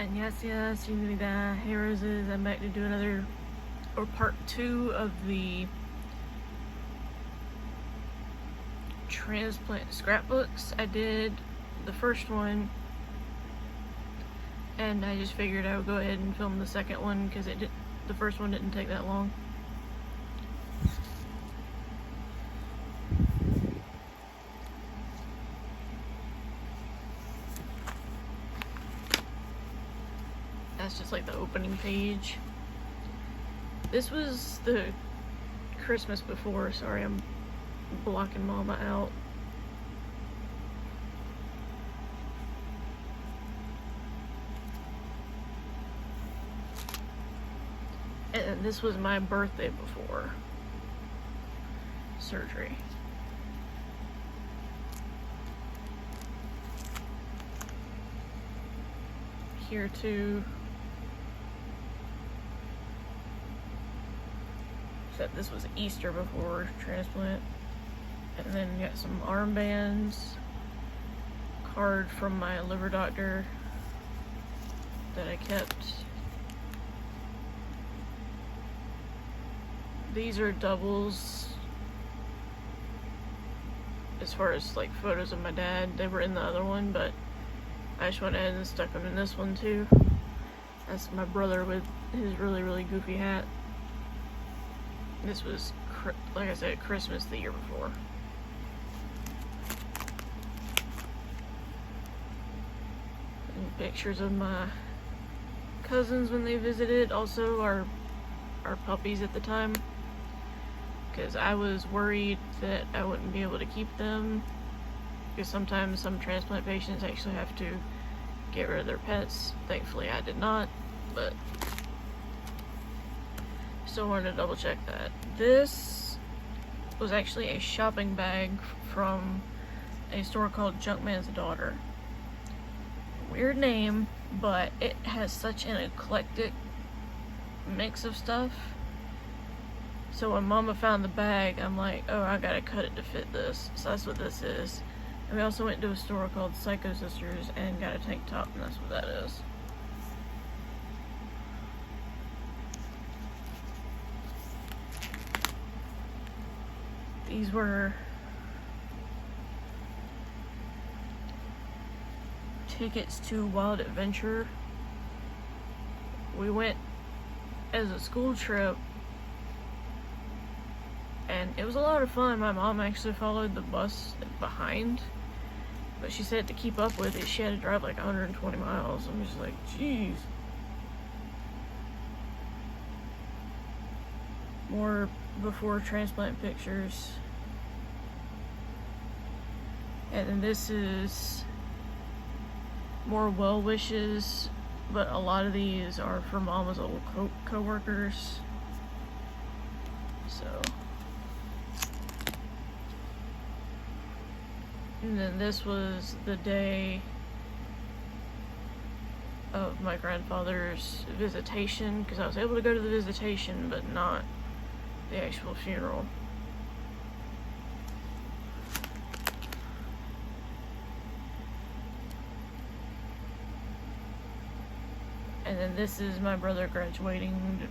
And yes, señorita, hey roses, I'm back to do another, or part 2 of the transplant scrapbooks. I did the first one, and I just figured I would go ahead and film the second one because the first one didn't take that long. That's just like the opening page. This was the Christmas before. Sorry, I'm blocking Mama out. And this was my birthday before surgery. Here too. Except this was Easter before transplant. And then you got some armbands, card from my liver doctor that I kept. These are doubles as far as like photos of my dad. They were in the other one, but I just went ahead and stuck them in this one too. That's my brother with his really goofy hat. This was, like I said, Christmas the year before. And pictures of my cousins when they visited, also our puppies at the time, because I was worried that I wouldn't be able to keep them, because sometimes some transplant patients actually have to get rid of their pets. Thankfully I did not, but still wanted to double check that. This was actually a shopping bag from a store called Junkman's Daughter. Weird name, but it has such an eclectic mix of stuff. So when Mama found the bag, I'm like, oh, I gotta cut it to fit this. So that's what this is. And we also went to a store called Psycho Sisters and got a tank top, and that's what that is. These were tickets to Wild Adventure. We went as a school trip, and it was a lot of fun. My mom actually followed the bus behind, but she said to keep up with it, she had to drive like 120 miles. I'm just like, geez. More before transplant pictures. And then this is more well wishes, but a lot of these are from Mama's old co-workers. So, and then this was the day of my grandfather's visitation, because I was able to go to the visitation but not the actual funeral. And then this is my brother graduating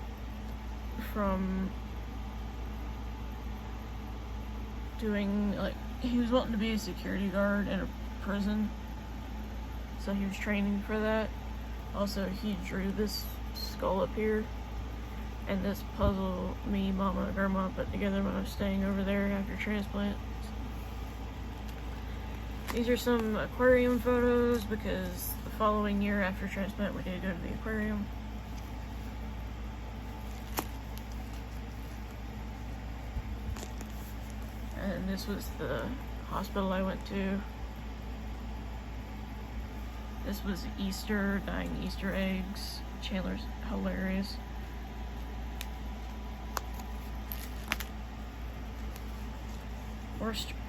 from doing, like, he was wanting to be a security guard in a prison, so he was training for that. Also, he drew this skull up here, and this puzzle me, Mama, and Grandma put together when I was staying over there after transplant. These are some aquarium photos, because the following year after transplant we did go to the aquarium. And this was the hospital I went to. This was Easter, dying Easter eggs. Chandler's hilarious.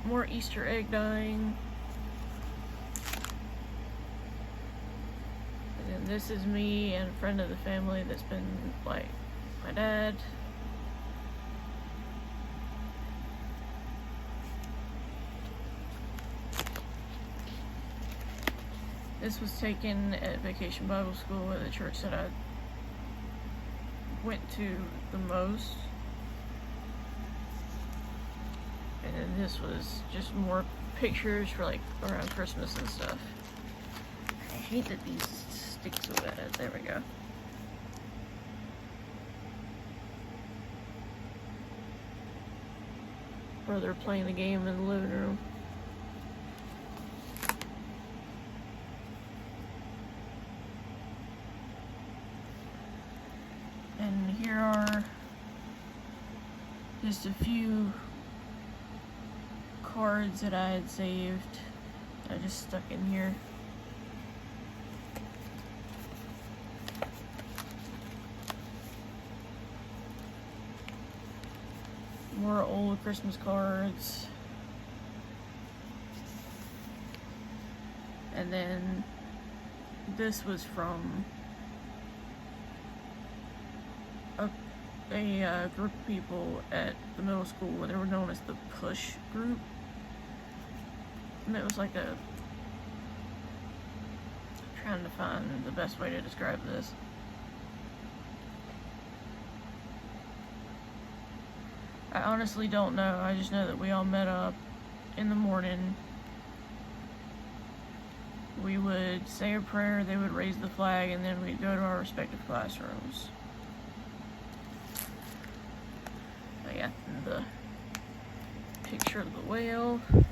More Easter egg dying. And then this is me and a friend of the family that's been like my dad. This was taken at Vacation Bible School at the church that I went to the most. And then this was just more pictures for like around Christmas and stuff. I hate that these stick so bad. There we go. Brother playing the game in the living room. And here are just a few cards that I had saved. I just stuck in here. More old Christmas cards. And then this was from a group of people at the middle school. They were known as the Push Group. And it was like a... trying to find the best way to describe this. I honestly don't know. I just know that we all met up in the morning. We would say a prayer, they would raise the flag, and then we'd go to our respective classrooms. I got the picture of the whale. And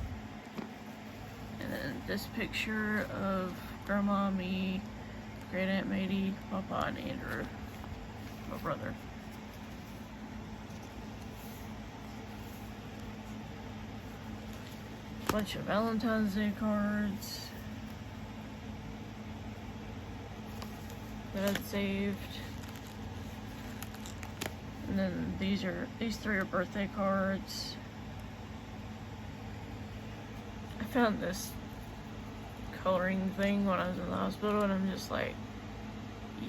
then this picture of Grandma, me, Great Aunt Mady, Papa, and Andrew, my brother. Bunch of Valentine's Day cards that I'd saved. And then these three are birthday cards. I found this coloring thing when I was in the hospital, and I'm just like,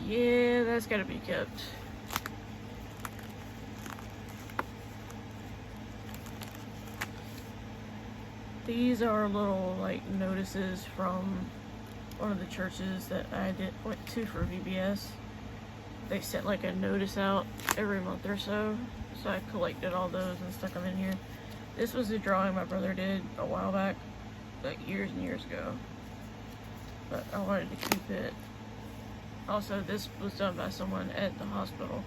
yeah, that's gotta be kept. These are little like notices from one of the churches that I went to for VBS. They sent like a notice out every month or so, so I collected all those and stuck them in here. This was a drawing my brother did a while back, like years and years ago, but I wanted to keep it. Also, this was done by someone at the hospital.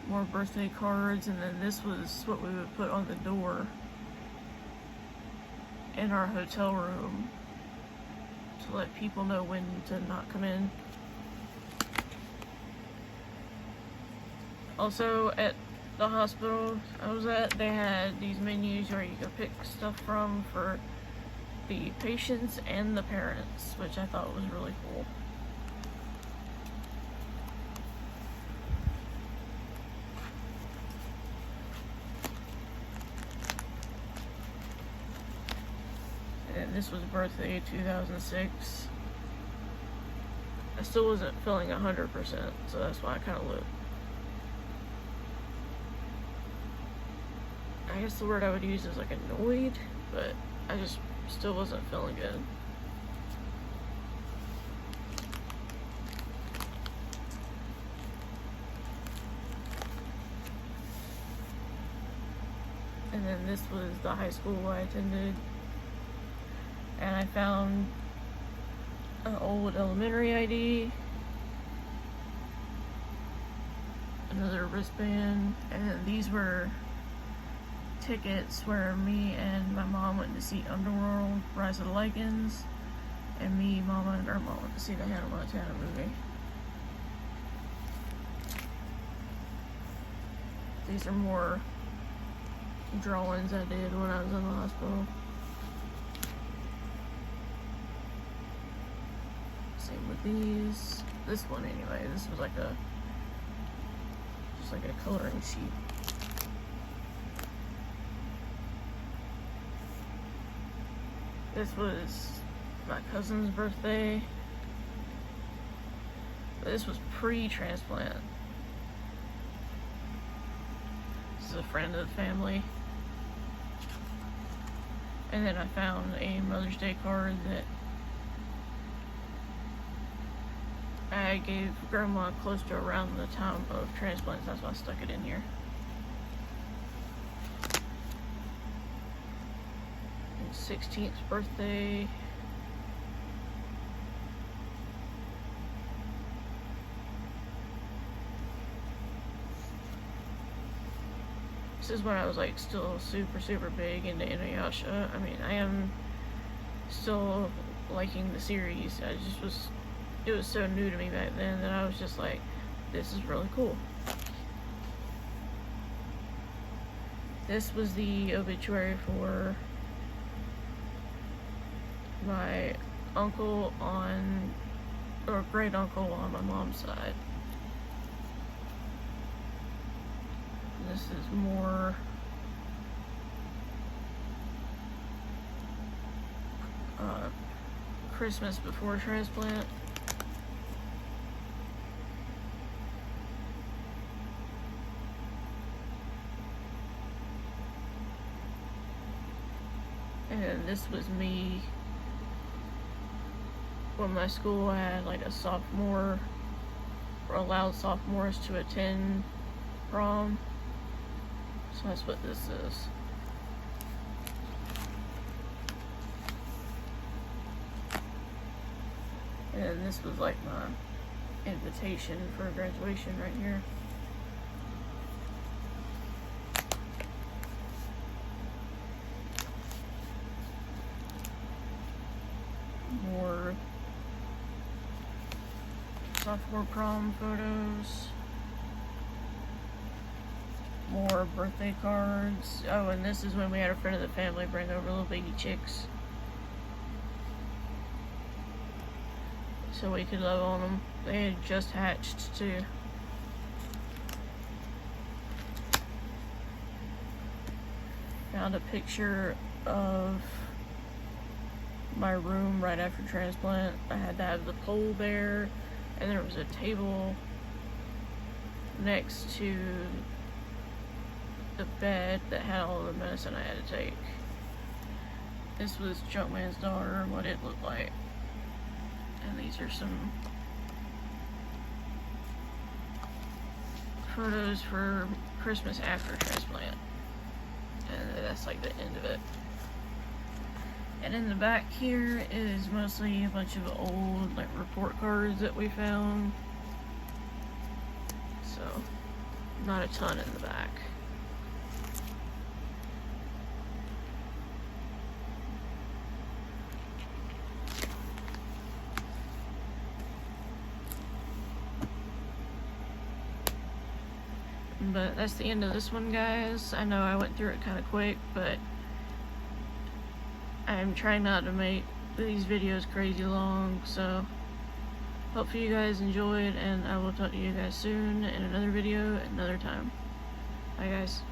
More birthday cards, and then this was what we would put on the door in our hotel room to let people know when to not come in. Also, at the hospital I was at, they had these menus where you could pick stuff from for the patients and the parents, which I thought was really cool. And this was birthday 2006. I still wasn't feeling 100%, so that's why I kind of looked. I guess the word I would use is like annoyed, but I just still wasn't feeling good. And then this was the high school I attended. And I found an old elementary ID, another wristband, and then these were tickets where me and my mom went to see Underworld, Rise of the Lycans, and me, Mama, and Grandma went to see the Hannah Montana movie. These are more drawings I did when I was in the hospital. Same with these. This one anyway, this was like just like a coloring sheet. This was my cousin's birthday. This was pre-transplant. This is a friend of the family. And then I found a Mother's Day card that I gave Grandma close to around the time of transplants. That's why I stuck it in here. And 16th birthday. This is when I was like still super big into Inuyasha. I mean, I am still liking the series. It was so new to me back then that I was just like, this is really cool. This was the obituary for my uncle or great uncle on my mom's side. This is more Christmas before transplant. And this was me when my school had like a sophomore, or allowed sophomores to attend prom. So that's what this is. And this was like my invitation for graduation right here. More sophomore prom photos. More birthday cards. Oh, and this is when we had a friend of the family bring over little baby chicks, so we could love on them. They had just hatched too. Found a picture of my room right after transplant. I had to have the pole there, and there was a table next to the bed that had all the medicine I had to take. This was Junkman's daughter, what it looked like. And these are some photos for Christmas after transplant. And that's like the end of it. And in the back here is mostly a bunch of old like report cards that we found. So, not a ton in the back. But that's the end of this one, guys. I know I went through it kind of quick, but I'm trying not to make these videos crazy long, so hopefully you guys enjoyed, and I will talk to you guys soon in another video another time. Bye, guys.